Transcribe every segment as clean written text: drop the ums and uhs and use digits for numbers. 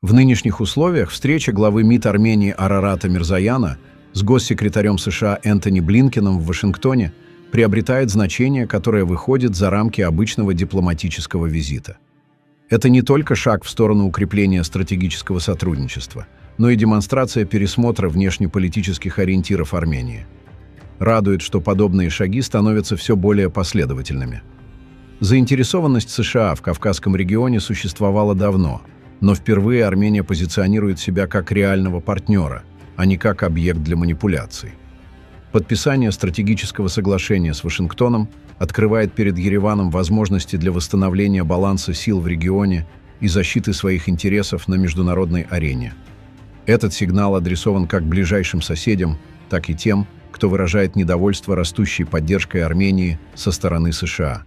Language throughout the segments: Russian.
В нынешних условиях встреча главы МИД Армении Арарата Мирзояна с госсекретарем США Энтони Блинкеном в Вашингтоне приобретает значение, которое выходит за рамки обычного дипломатического визита. Это не только шаг в сторону укрепления стратегического сотрудничества, но и демонстрация пересмотра внешнеполитических ориентиров Армении. Радует, что подобные шаги становятся все более последовательными. Заинтересованность США в Кавказском регионе существовала давно, но впервые Армения позиционирует себя как реального партнера, а не как объект для манипуляций. Подписание стратегического соглашения с Вашингтоном открывает перед Ереваном возможности для восстановления баланса сил в регионе и защиты своих интересов на международной арене. Этот сигнал адресован как ближайшим соседям, так и тем, кто выражает недовольство растущей поддержкой Армении со стороны США.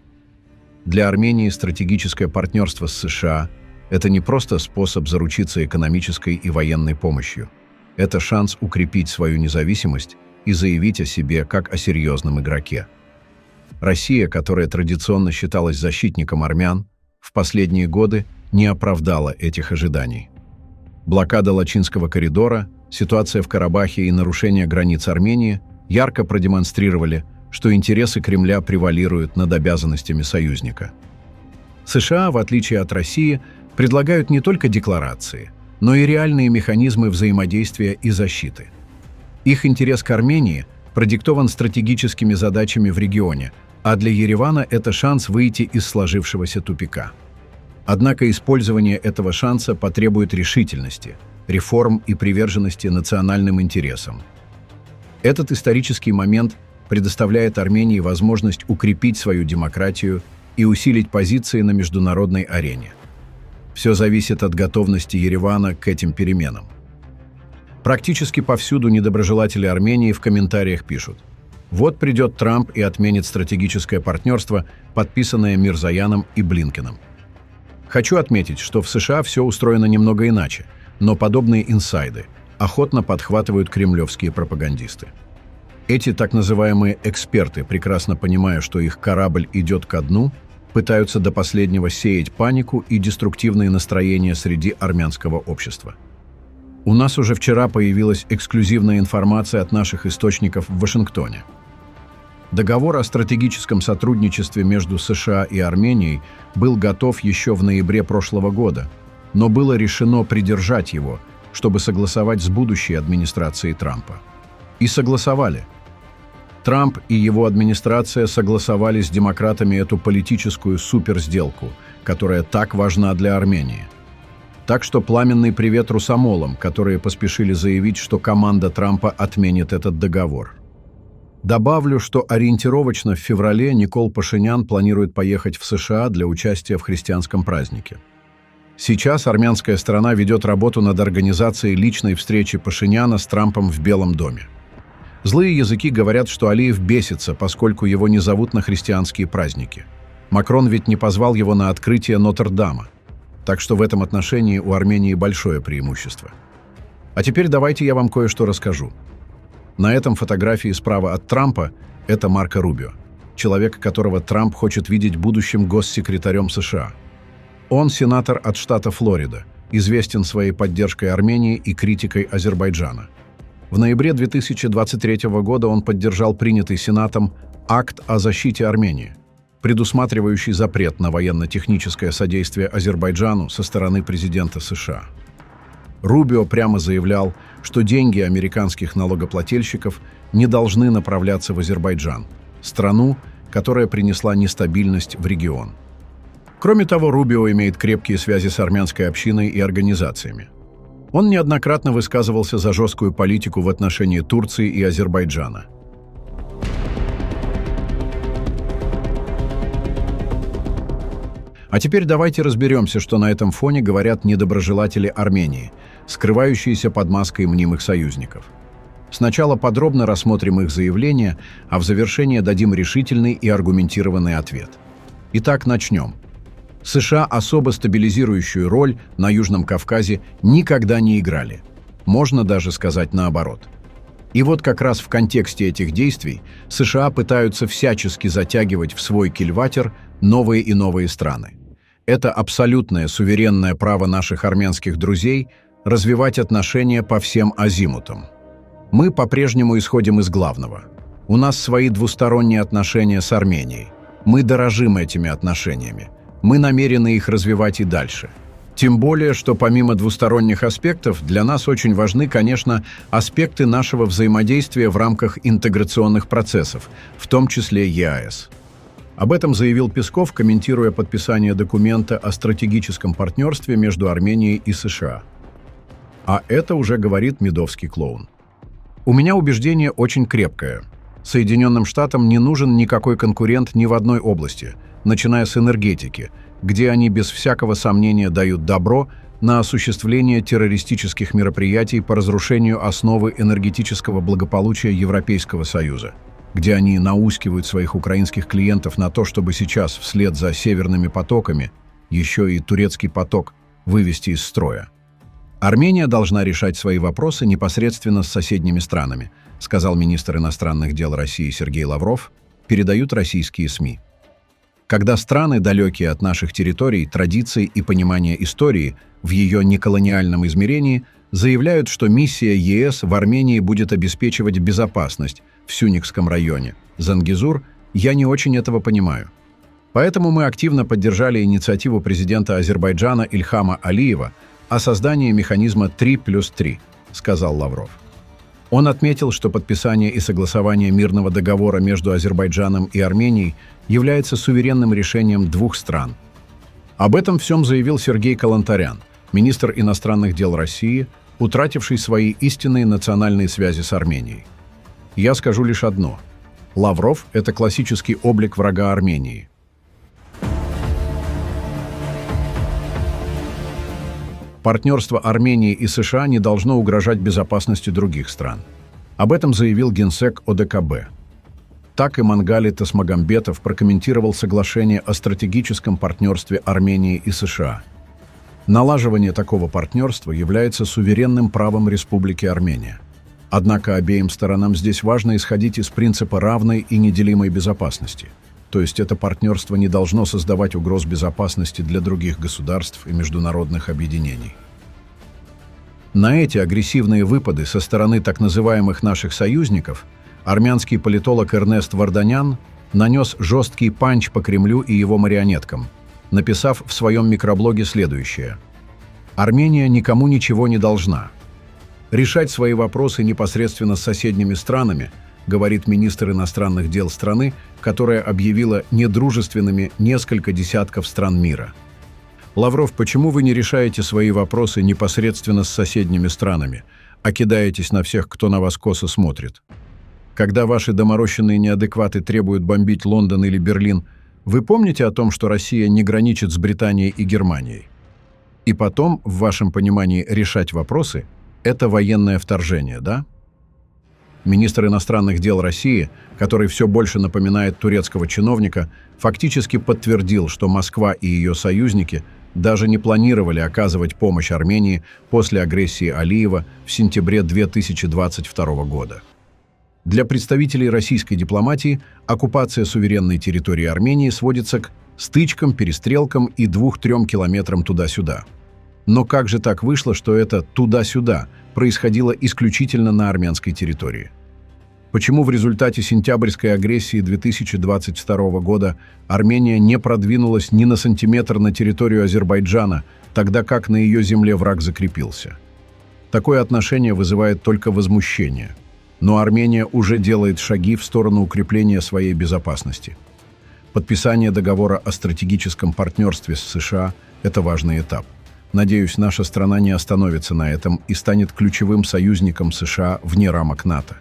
Для Армении стратегическое партнерство с США – это не просто способ заручиться экономической и военной помощью. Это шанс укрепить свою независимость и заявить о себе как о серьезном игроке. Россия, которая традиционно считалась защитником армян, в последние годы не оправдала этих ожиданий. Блокада Лачинского коридора, ситуация в Карабахе и нарушение границ Армении ярко продемонстрировали, что интересы Кремля превалируют над обязанностями союзника. США, в отличие от России, предлагают не только декларации, но и реальные механизмы взаимодействия и защиты. Их интерес к Армении продиктован стратегическими задачами в регионе, а для Еревана это шанс выйти из сложившегося тупика. Однако использование этого шанса потребует решительности, реформ и приверженности национальным интересам. Этот исторический момент предоставляет Армении возможность укрепить свою демократию и усилить позиции на международной арене. Все зависит от готовности Еревана к этим переменам. Практически повсюду недоброжелатели Армении в комментариях пишут: «Вот придет Трамп и отменит стратегическое партнерство, подписанное Мирзояном и Блинкеном». Хочу отметить, что в США все устроено немного иначе, но подобные инсайды охотно подхватывают кремлевские пропагандисты. Эти так называемые эксперты, прекрасно понимая, что их корабль идет ко дну, пытаются до последнего сеять панику и деструктивные настроения среди армянского общества. У нас уже вчера появилась эксклюзивная информация от наших источников в Вашингтоне. Договор о стратегическом сотрудничестве между США и Арменией был готов еще в ноябре прошлого года, но было решено придержать его, чтобы согласовать с будущей администрацией Трампа. И согласовали. Трамп и его администрация согласовали с демократами эту политическую суперсделку, которая так важна для Армении. Так что пламенный привет русомолам, которые поспешили заявить, что команда Трампа отменит этот договор. Добавлю, что ориентировочно в феврале Никол Пашинян планирует поехать в США для участия в христианском празднике. Сейчас армянская сторона ведет работу над организацией личной встречи Пашиняна с Трампом в Белом доме. Злые языки говорят, что Алиев бесится, поскольку его не зовут на христианские праздники. Макрон ведь не позвал его на открытие Нотр-Дама. Так что в этом отношении у Армении большое преимущество. А теперь давайте я вам кое-что расскажу. На этом фотографии справа от Трампа – это Марко Рубио, человек, которого Трамп хочет видеть будущим госсекретарем США. Он сенатор от штата Флорида, известен своей поддержкой Армении и критикой Азербайджана. В ноябре 2023 года он поддержал принятый Сенатом акт о защите Армении, предусматривающий запрет на военно-техническое содействие Азербайджану со стороны президента США. Рубио прямо заявлял, что деньги американских налогоплательщиков не должны направляться в Азербайджан, страну, которая принесла нестабильность в регион. Кроме того, Рубио имеет крепкие связи с армянской общиной и организациями. Он неоднократно высказывался за жесткую политику в отношении Турции и Азербайджана. А теперь давайте разберемся, что на этом фоне говорят недоброжелатели Армении, скрывающиеся под маской мнимых союзников. Сначала подробно рассмотрим их заявления, а в завершение дадим решительный и аргументированный ответ. Итак, начнем. США особо стабилизирующую роль на Южном Кавказе никогда не играли. Можно даже сказать наоборот. И вот как раз в контексте этих действий США пытаются всячески затягивать в свой кильватер новые и новые страны. Это абсолютное суверенное право наших армянских друзей развивать отношения по всем азимутам. Мы по-прежнему исходим из главного. У нас свои двусторонние отношения с Арменией. Мы дорожим этими отношениями. Мы намерены их развивать и дальше. Тем более, что помимо двусторонних аспектов, для нас очень важны, конечно, аспекты нашего взаимодействия в рамках интеграционных процессов, в том числе ЕАЭС. Об этом заявил Песков, комментируя подписание документа о стратегическом партнерстве между Арменией и США. А это уже говорит медовский клоун. У меня убеждение очень крепкое. Соединенным Штатам не нужен никакой конкурент ни в одной области, начиная с энергетики, где они без всякого сомнения дают добро на осуществление террористических мероприятий по разрушению основы энергетического благополучия Европейского Союза, где они наускивают своих украинских клиентов на то, чтобы сейчас вслед за северными потоками еще и турецкий поток вывести из строя. Армения должна решать свои вопросы непосредственно с соседними странами, сказал министр иностранных дел России Сергей Лавров, передают российские СМИ. Когда страны, далекие от наших территорий, традиций и понимания истории в ее неколониальном измерении, заявляют, что миссия ЕС в Армении будет обеспечивать безопасность в Сюникском районе, Зангезур, я не очень этого понимаю. Поэтому мы активно поддержали инициативу президента Азербайджана Ильхама Алиева о создании механизма 3+3, сказал Лавров. Он отметил, что подписание и согласование мирного договора между Азербайджаном и Арменией является суверенным решением двух стран. Об этом всем заявил Сергей Калантарян, министр иностранных дел России, утративший свои истинные национальные связи с Арменией. Я скажу лишь одно. Лавров – это классический облик врага Армении. Партнерство Армении и США не должно угрожать безопасности других стран. Об этом заявил генсек ОДКБ. Так и Мангали Тасмагамбетов прокомментировал соглашение о стратегическом партнерстве Армении и США. Налаживание такого партнерства является суверенным правом Республики Армения. Однако обеим сторонам здесь важно исходить из принципа равной и неделимой безопасности. То есть это партнерство не должно создавать угроз безопасности для других государств и международных объединений. На эти агрессивные выпады со стороны так называемых наших союзников армянский политолог Эрнест Варданян нанес жесткий панч по Кремлю и его марионеткам, написав в своем микроблоге следующее. «Армения никому ничего не должна. Решать свои вопросы непосредственно с соседними странами, говорит министр иностранных дел страны, которая объявила недружественными несколько десятков стран мира. Лавров, почему вы не решаете свои вопросы непосредственно с соседними странами, а кидаетесь на всех, кто на вас косо смотрит? Когда ваши доморощенные неадекваты требуют бомбить Лондон или Берлин, вы помните о том, что Россия не граничит с Британией и Германией? И потом, в вашем понимании, решать вопросы – это военное вторжение, да?» Министр иностранных дел России, который все больше напоминает турецкого чиновника, фактически подтвердил, что Москва и ее союзники даже не планировали оказывать помощь Армении после агрессии Алиева в сентябре 2022 года. Для представителей российской дипломатии оккупация суверенной территории Армении сводится к стычкам, перестрелкам и 2-3 километрам туда-сюда. Но как же так вышло, что это «туда-сюда» происходило исключительно на армянской территории? Почему в результате сентябрьской агрессии 2022 года Армения не продвинулась ни на сантиметр на территорию Азербайджана, тогда как на ее земле враг закрепился? Такое отношение вызывает только возмущение. Но Армения уже делает шаги в сторону укрепления своей безопасности. Подписание договора о стратегическом партнерстве с США – это важный этап. Надеюсь, наша страна не остановится на этом и станет ключевым союзником США вне рамок НАТО.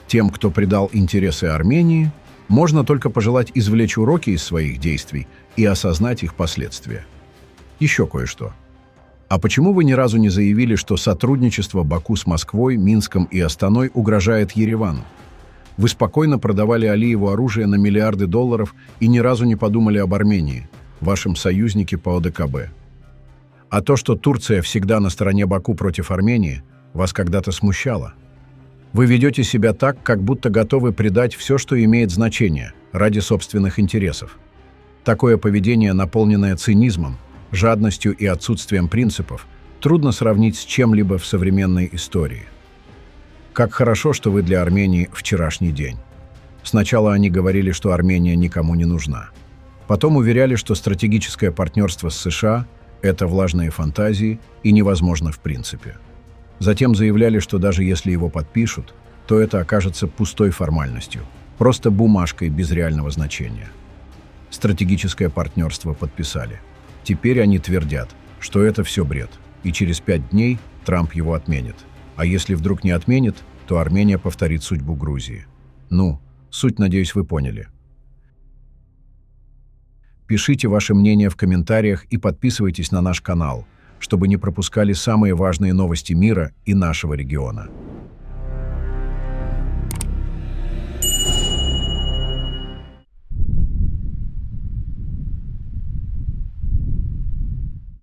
Тем, кто предал интересы Армении, можно только пожелать извлечь уроки из своих действий и осознать их последствия. Еще кое-что. А почему вы ни разу не заявили, что сотрудничество Баку с Москвой, Минском и Астаной угрожает Еревану? Вы спокойно продавали Алиеву оружие на миллиарды долларов и ни разу не подумали об Армении, вашем союзнике по ОДКБ. А то, что Турция всегда на стороне Баку против Армении, вас когда-то смущало. Вы ведете себя так, как будто готовы предать все, что имеет значение, ради собственных интересов. Такое поведение, наполненное цинизмом, жадностью и отсутствием принципов, трудно сравнить с чем-либо в современной истории. Как хорошо, что вы для Армении вчерашний день. Сначала они говорили, что Армения никому не нужна. Потом уверяли, что стратегическое партнерство с США – это влажные фантазии и невозможно в принципе. Затем заявляли, что даже если его подпишут, то это окажется пустой формальностью, просто бумажкой без реального значения. Стратегическое партнерство подписали. Теперь они твердят, что это все бред, и через 5 дней Трамп его отменит. А если вдруг не отменит, то Армения повторит судьбу Грузии. Ну, суть, надеюсь, вы поняли. Пишите ваше мнение в комментариях и подписывайтесь на наш канал, чтобы не пропускали самые важные новости мира и нашего региона.